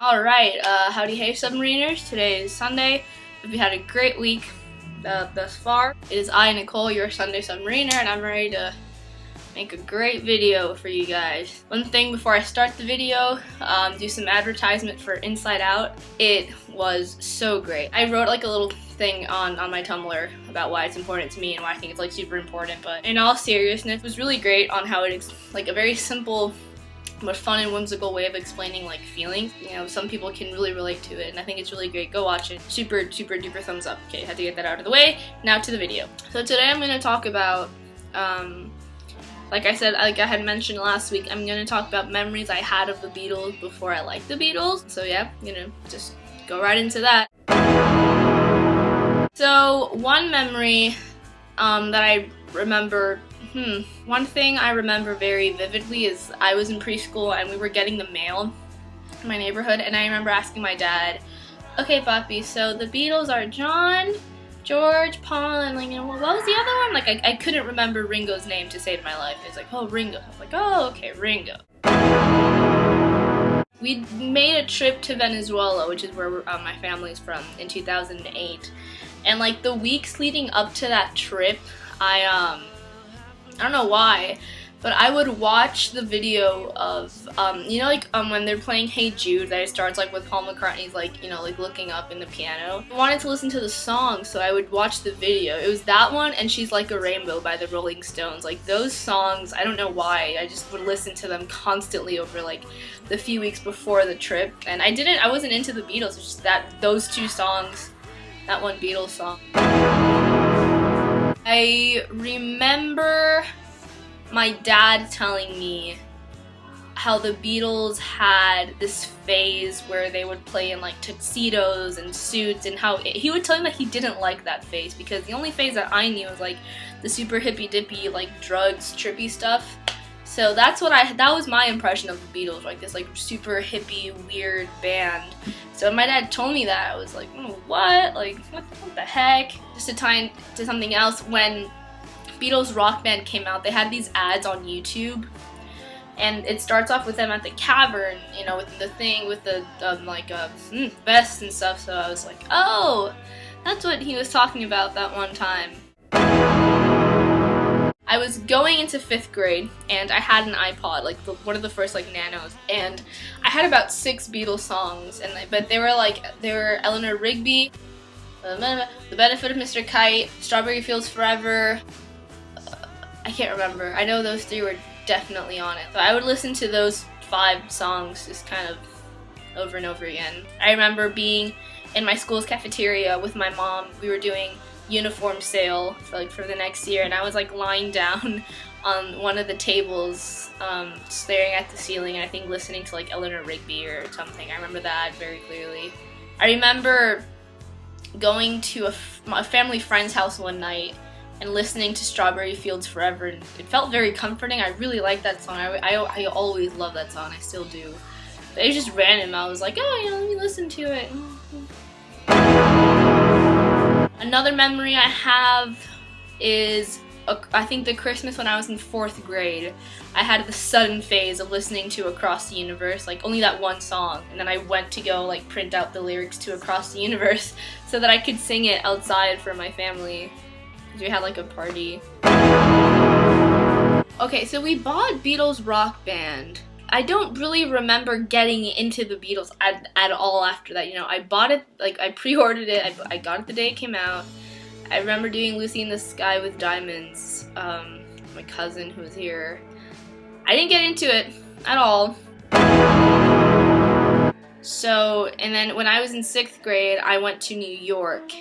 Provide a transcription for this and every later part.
Alright, howdy hey submariners. Today is Sunday. Hope you had a great week thus far. It is I, Nicole, your Sunday submariner, and I'm ready to make a great video for you guys. One thing before I start the video, do some advertisement for Inside Out. It was so great. I wrote like a little thing on my Tumblr about why it's important to me and why I think it's like super important, but in all seriousness, it was really great on how it's like a very simple but fun and whimsical way of explaining like feelings. You know, some people can really relate to it, and I think it's really great. Go watch it. Super duper thumbs up. Okay, had to get that out of the way. Now to the video. So today I'm gonna talk about, like I said, like I had mentioned last week, I'm gonna talk about memories I had of the Beatles before I liked the Beatles. So yeah, just go right into that. So one memory that I remember. One thing I remember very vividly is I was in preschool and we were getting the mail in my neighborhood, and I remember asking my dad, "Okay, Papi, so the Beatles are John, George, Paul, and like, what was the other one?" Like I couldn't remember Ringo's name to save my life. It's like, "Oh, Ringo." I was like, "Oh, okay, Ringo." We made a trip to Venezuela, which is where my family's from, in 2008, and like the weeks leading up to that trip, I don't know why, but I would watch the video of, when they're playing Hey Jude, that it starts like with Paul McCartney's like, like looking up in the piano. I wanted to listen to the song, so I would watch the video. It was that one and She's Like a Rainbow by the Rolling Stones. Like those songs, I don't know why, I just would listen to them constantly over like the few weeks before the trip. And I wasn't into the Beatles, it's just those two songs, that one Beatles song. I remember my dad telling me how the Beatles had this phase where they would play in like tuxedos and suits, and how he would tell me that he didn't like that phase because the only phase that I knew was like the super hippy dippy like drugs trippy stuff. So that was my impression of the Beatles, like this like super hippie weird band. So when my dad told me that, I was like, what? Like, what the heck? Just to tie into something else, when Beatles Rock Band came out, they had these ads on YouTube, and it starts off with them at the cavern, with the thing with the vest and stuff. So I was like, oh, that's what he was talking about that one time. I was going into 5th grade, and I had an iPod, like one of the first like nanos, and I had about 6 Beatles songs, but they were Eleanor Rigby, The Benefit of Mr. Kite, Strawberry Fields Forever. I can't remember. I know those 3 were definitely on it. So I would listen to those 5 songs just kind of over and over again. I remember being in my school's cafeteria with my mom. We were doing uniform sale for the next year, and I was like lying down on one of the tables, staring at the ceiling, and I think listening to like Eleanor Rigby or something. I remember that very clearly. I remember going to a family friend's house one night and listening to Strawberry Fields Forever, and it felt very comforting. I really liked that song. I always love that song. I still do. But it was just random. I was like, oh, let me listen to it. Another memory I have is, I think the Christmas when I was in 4th grade. I had the sudden phase of listening to Across the Universe, like only that one song, and then I went to go like print out the lyrics to Across the Universe so that I could sing it outside for my family, because we had like a party. Okay, so we bought Beatles Rock Band. I don't really remember getting into the Beatles at all after that. I bought it, like I pre-ordered it, I got it the day it came out. I remember doing Lucy in the Sky with Diamonds, my cousin who was here. I didn't get into it at all. So, and then when I was in 6th grade, I went to New York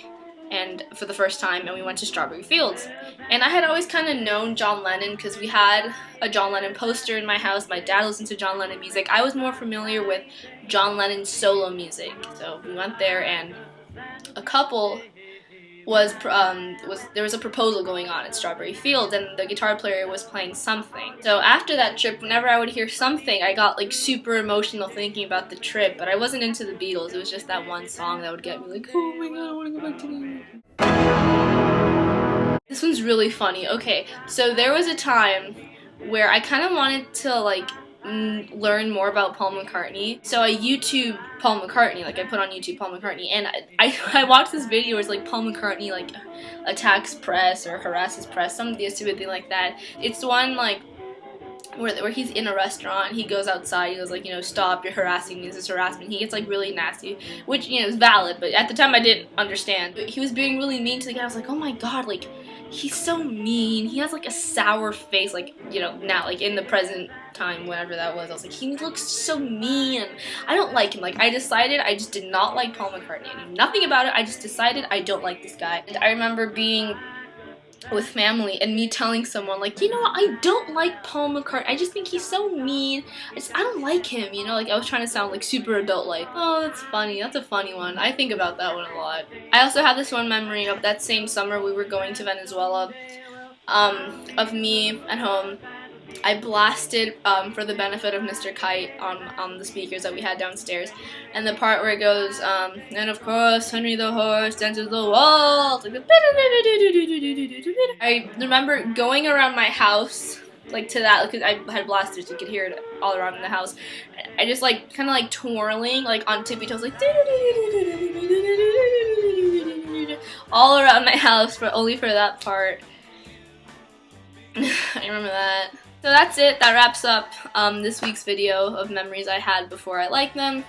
and for the first time, and we went to Strawberry Fields. And I had always kind of known John Lennon because we had a John Lennon poster in my house. My dad listened to John Lennon music. I was more familiar with John Lennon's solo music. So we went there, and a couple there was a proposal going on at Strawberry Fields, and the guitar player was playing something. So after that trip, whenever I would hear something, I got like super emotional thinking about the trip, but I wasn't into the Beatles. It was just that one song that would get me like, oh my god, I want to go back to New York. This one's really funny. Okay, so there was a time where I kind of wanted to like learn more about Paul McCartney. So I YouTube Paul McCartney, like I put on YouTube Paul McCartney, and I watched this video where it's like Paul McCartney like attacks press or harasses press, some stupid thing like that. It's the one like where he's in a restaurant, he goes outside, he goes like, you know, stop, you're harassing me, this is harassment. He gets like really nasty, which, you know, is valid, but at the time I didn't understand. He was being really mean to the guy. I was like, oh my god, like, he's so mean. He has like a sour face, like, you know, now, like in the present time, whatever that was, I was like, he looks so mean, and I don't like him. Like, I decided I just did not like Paul McCartney. I knew nothing about it, I just decided I don't like this guy. And I remember being with family and me telling someone like, you know what, I don't like Paul McCartney, I just think he's so mean, I don't like him, you know, like I was trying to sound like super adult like. Oh, that's funny, that's a funny one. I think about that one a lot. I also have this one memory of that same summer we were going to Venezuela, of me at home. I blasted, for the benefit of Mr. Kite on the speakers that we had downstairs, and the part where it goes, and of course Henry the horse dances the waltz, like I remember going around my house, like to that, because I had blasters, so you could hear it all around the house. I just like, kind of like twirling, like on tippy toes, like all around my house, but only for that part. I remember that. So that's it. That wraps up this week's video of memories I had before I liked them.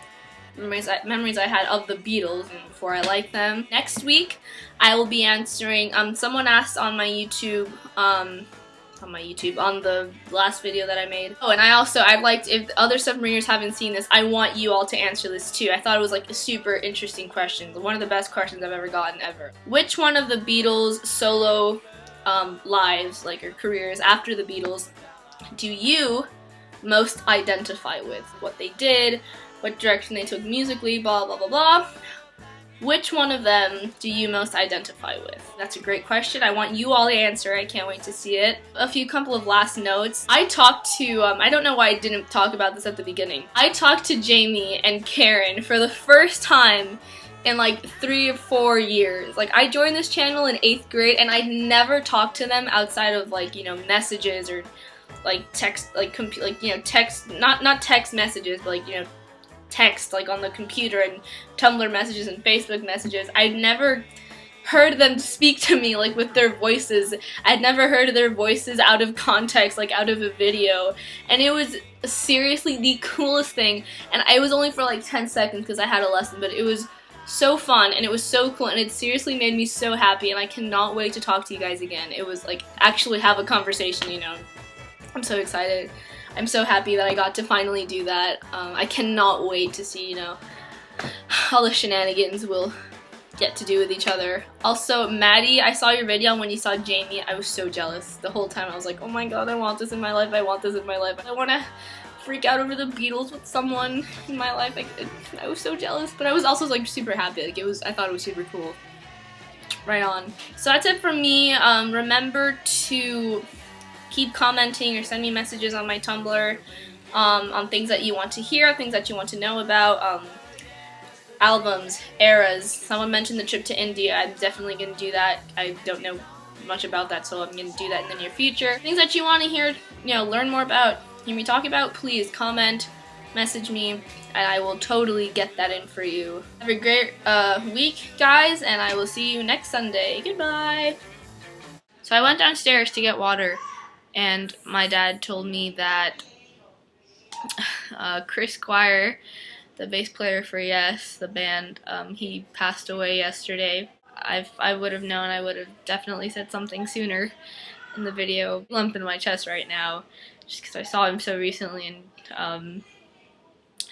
Memories I had of the Beatles and before I liked them. Next week, I will be answering. Someone asked on my YouTube, on the last video that I made. Oh, and I'd like, if other submariners haven't seen this, I want you all to answer this too. I thought it was like a super interesting question. One of the best questions I've ever gotten ever. Which one of the Beatles' solo lives, like, or careers after the Beatles, do you most identify with? What they did, what direction they took musically, blah blah blah blah. Which one of them do you most identify with? That's a great question. I want you all to answer. I can't wait to see it. A couple of last notes. I talked to, I don't know why I didn't talk about this at the beginning. I talked to Jamie and Karen for the first time in like 3 or 4 years. Like, I joined this channel in 8th grade and I'd never talked to them outside of, like, you know, messages or like text, like you know, text, not text messages, but like, you know, text like on the computer and Tumblr messages and Facebook messages. I'd never heard them speak to me like with their voices. I'd never heard their voices out of context, like out of a video, and it was seriously the coolest thing. And it was only for like 10 seconds because I had a lesson, but it was so fun and it was so cool and it seriously made me so happy, and I cannot wait to talk to you guys again. It was like actually have a conversation, you know. I'm so excited. I'm so happy that I got to finally do that. I cannot wait to see, you know, all the shenanigans we'll get to do with each other. Also, Maddie, I saw your video when you saw Jamie. I was so jealous. The whole time I was like, oh my god, I want this in my life, I want this in my life. I want to freak out over the Beatles with someone in my life. I was so jealous, but I was also like super happy. Like, I thought it was super cool. Right on. So that's it from me. Remember to keep commenting or send me messages on my Tumblr on things that you want to hear, things that you want to know about, albums, eras. Someone mentioned the trip to India. I'm definitely going to do that. I don't know much about that, so I'm going to do that in the near future. Things that you want to hear, you know, learn more about, hear me talk about, please comment, message me, and I will totally get that in for you. Have a great week, guys, and I will see you next Sunday. Goodbye! So I went downstairs to get water, and my dad told me that Chris Squire, the bass player for Yes, the band, he passed away yesterday. I would have known. I would have definitely said something sooner in the video. Lump in my chest right now, just because I saw him so recently, and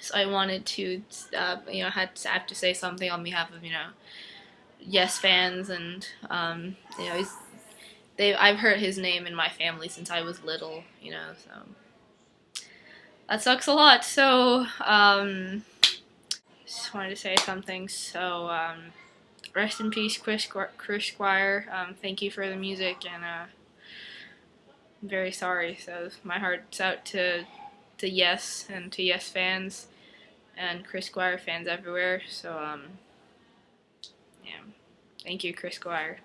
so I wanted to, you know, I have to say something on behalf of, you know, Yes fans, and you know, I've heard his name in my family since I was little, you know, so that sucks a lot. So just wanted to say something. So rest in peace, Chris Squire. Thank you for the music, and I'm very sorry. So my heart's out to Yes and to Yes fans and Chris Squire fans everywhere. So yeah, thank you, Chris Squire.